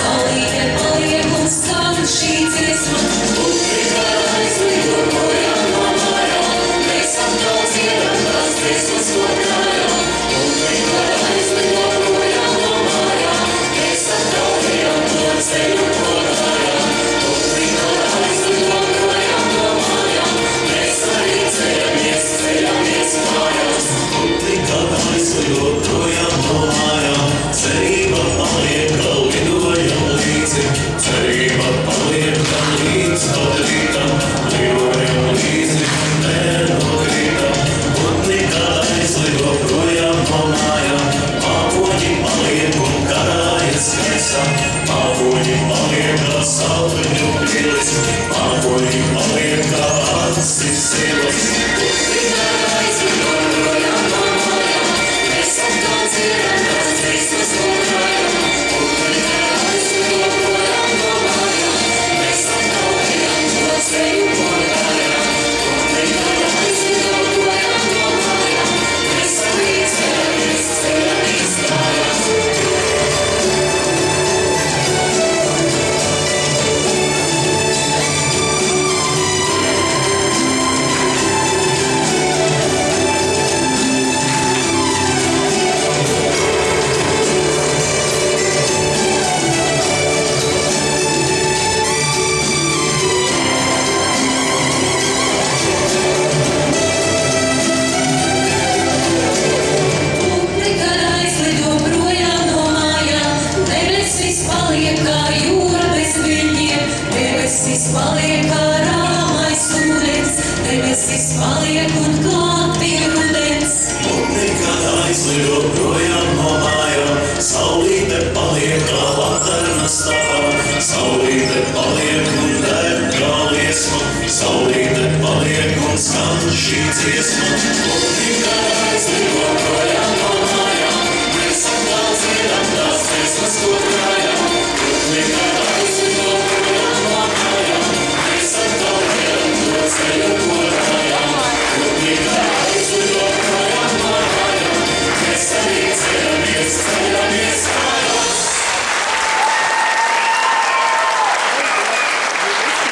saulīte paliek un skan šī dziesma. Upīgā aizlido projām no mājām, mēs atkal dziedam tās dziesmas godājām. Upīgā aizlido projām no mājām, mēs atkal ejam to ceļu godājām. Upīgā aizlido projām no mājām, mēs arī ceļamies mājās. Upīgā aizlido projām no mājām, cerība paliek, ka lidojam līdzi. Cerība paliek, ka līdz pat rītam, lidojam līdzi, nenokrītam. Upīgā aizlido projām no mājām, mākoņi paliek un karājas gaisā. Mākoņi paliek kā sauleņu pilis, mākoņi paliek kā acis silas. Upīgā aizlido projām no mājām, mēs atkal dziedam tās dziesmas godājām. Upīgā aizlido projām no mājām, mēs atkal ejam to ceļu godājām. Upīgā aizlido projām no mājām, mēs arī ceļamies mājās. Upīgā aizlido projām no mājām, debesis paliek kā jūra bez viļņiem, debesis paliek kā rāmais ūdens, debesis paliek un klāt pie rudens. Upīgā aizlido projām no mājām, saulīte paliek kā vakarna stāvā. Saulīte paliek un deg kā liesma, saulīte paliek un skan šī dziesma. Upīgā aizlido projām